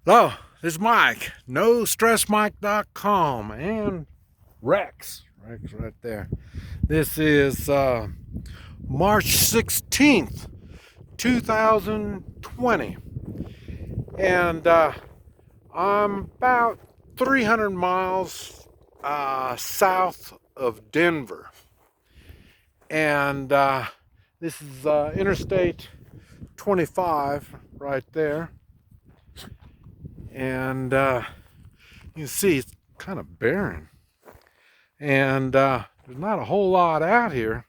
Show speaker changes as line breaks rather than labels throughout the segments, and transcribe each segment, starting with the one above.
Hello, this is Mike, NoStressMike.com, and Rex right there. This is March 16th, 2020, and I'm about 300 miles south of Denver, and this is Interstate 25 right there, and you can see it's kind of barren. And there's not a whole lot out here.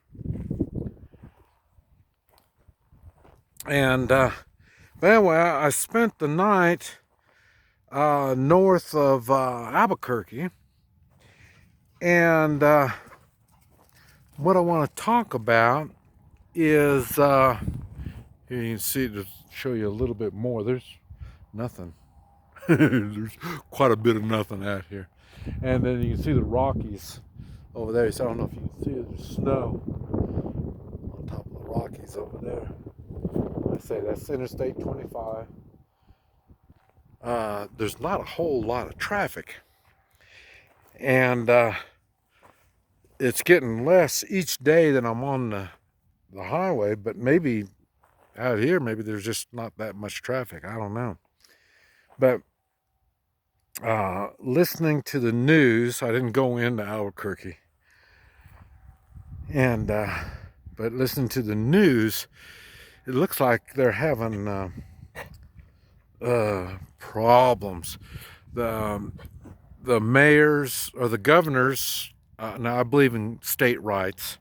And but anyway, I spent the night north of Albuquerque, and what I want to talk about is here you can see, to show you a little bit more. There's nothing. There's quite a bit of nothing out here, and then you can see the Rockies over there. So I don't know if you can see it. There's snow on top of the Rockies over there. I say that's Interstate 25. There's not a whole lot of traffic, and it's getting less each day that I'm on the highway. But maybe out here, maybe there's just not that much traffic. I don't know. But listening to the news, I didn't go into Albuquerque, and but listening to the news, it looks like they're having problems. The mayors or the governors, now I believe in state rights,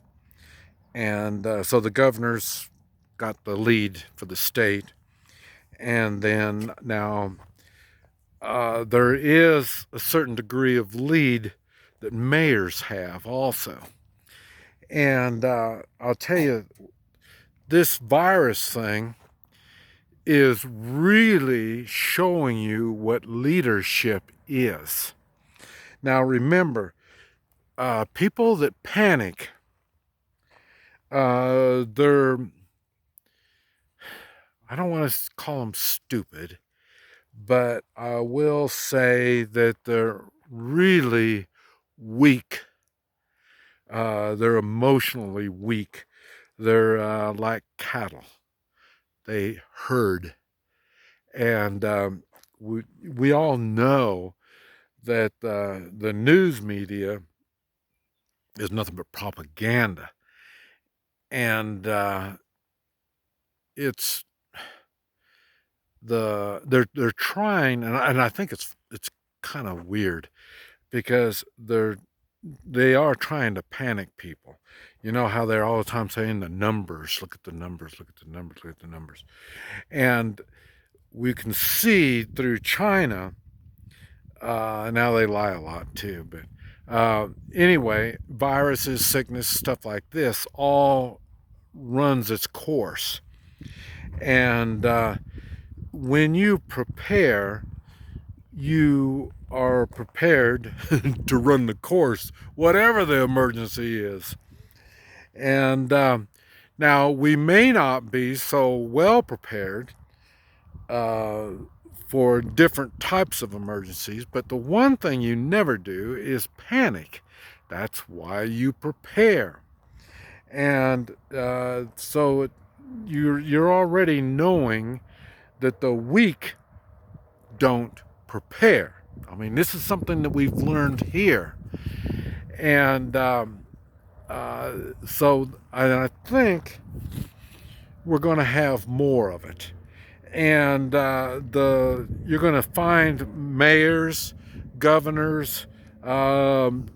and so the governors got the lead for the state, and then now there is a certain degree of lead that mayors have also. And I'll tell you, this virus thing is really showing you what leadership is. Now remember, people that panic, they're, I don't want to call them stupid, but I will say that they're really weak. They're emotionally weak. They're like cattle. They herd. And we all know that the news media is nothing but propaganda. And it's they're trying, and I think it's kind of weird because they are trying to panic people. You know how they're all the time saying the numbers, look at the numbers, look at the numbers, look at the numbers. And we can see through China, now they lie a lot too, but anyway, viruses, sickness, stuff like this all runs its course. And when you prepare, you are prepared to run the course, whatever the emergency is. And now we may not be so well prepared for different types of emergencies, but the one thing you never do is panic. That's why you prepare. And so you're already knowing that the weak don't prepare. I mean, this is something that we've learned here. And so I think we're going to have more of it. And you're going to find mayors, governors. Trump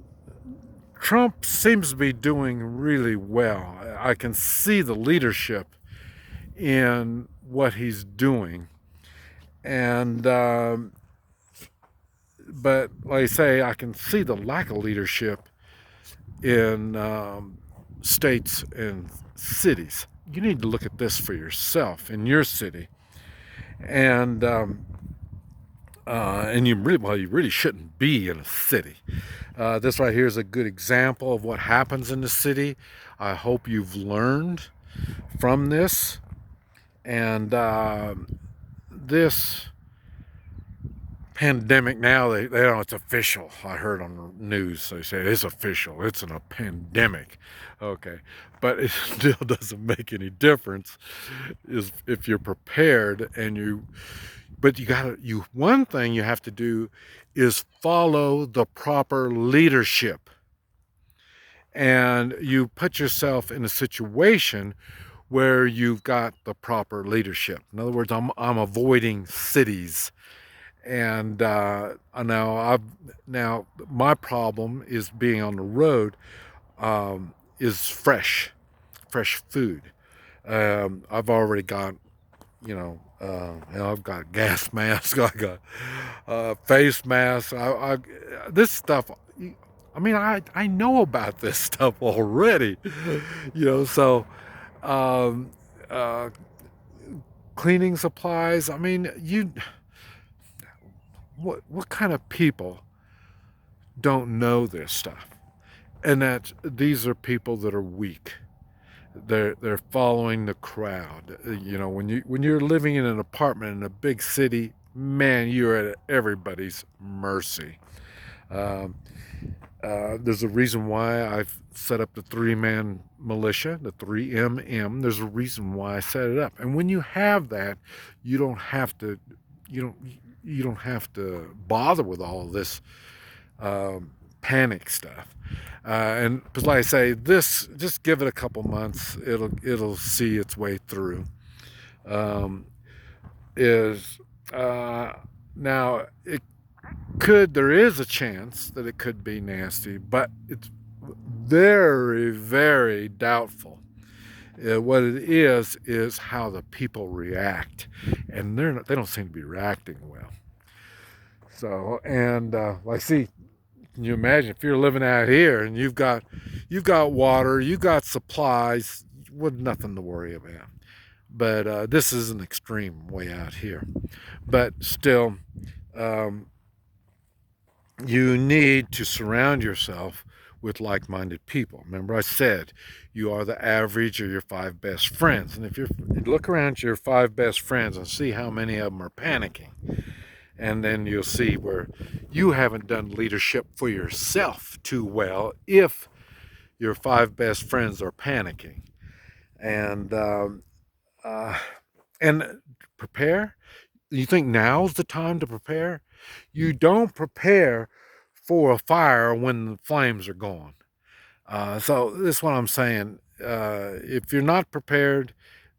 seems to be doing really well. I can see the leadership in what he's doing. And but like I say, I can see the lack of leadership in states and cities. You need to look at this for yourself in your city, and you really shouldn't be in a city. This right here is a good example of what happens in the city. I hope you've learned from this, and this pandemic now, they know it's official. I heard on the news they say it's official. It's a pandemic. Okay, but it still doesn't make any difference is if you're prepared and you but you gotta you one thing you have to do is follow the proper leadership, and you put yourself in a situation where you've got the proper leadership. In other words, I'm avoiding cities. And now my problem is being on the road, is fresh food. I've already got, I've got gas mask, I got face mask. This stuff. I mean, I know about this stuff already, So um, uh, cleaning supplies. I mean, what kind of people don't know this stuff? And that these are people that are weak. They're following the crowd. When you're living in an apartment in a big city, man, you're at everybody's mercy. Um, there's a reason why I've set up the three-man militia, the 3MM. There's a reason why I set it up. And when you have that, you don't have to you don't you don't have to bother with all of this panic stuff. And because, like I say, this just give it a couple months, it'll see its way through. Um, is Now there is a chance that it could be nasty, but it's very, very doubtful. What it is how the people react, and they don't seem to be reacting well. So, and see, can you imagine if you're living out here and you've got water, you've got supplies, with nothing to worry about. But this is an extreme way out here. But still, um, you need to surround yourself with like-minded people. Remember I said you are the average of your 5 best friends. And if you look around at your 5 best friends and see how many of them are panicking, and then you'll see where you haven't done leadership for yourself too well if your 5 best friends are panicking. And and prepare. You think now's the time to prepare? You don't prepare for a fire when the flames are gone. So this is what I'm saying. If you're not prepared,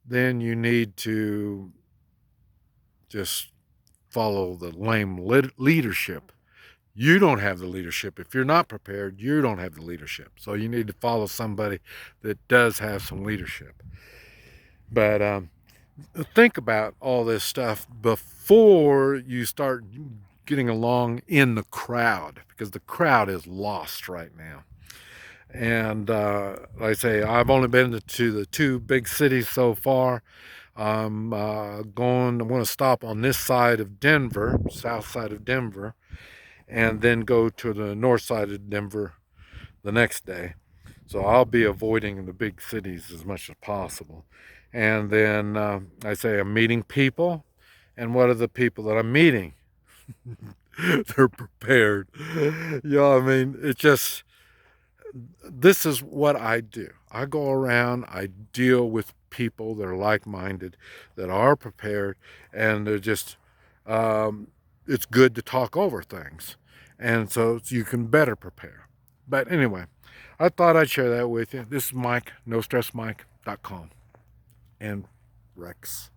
then you need to just follow the lame leadership. You don't have the leadership. If you're not prepared, you don't have the leadership. So you need to follow somebody that does have some leadership. But think about all this stuff before you start getting along in the crowd, because the crowd is lost right now. And like I say, I've only been to the 2 big cities so far. I'm going to stop on this side of Denver, south side of Denver, and then go to the north side of Denver the next day. So I'll be avoiding the big cities as much as possible. And then I say I'm meeting people. And what are the people that I'm meeting? They're prepared. I mean, this is what I do. I go around, I deal with people that are like-minded, that are prepared, and they're just, it's good to talk over things. And so you can better prepare. But anyway, I thought I'd share that with you. This is Mike, NoStressMike.com, and Rex.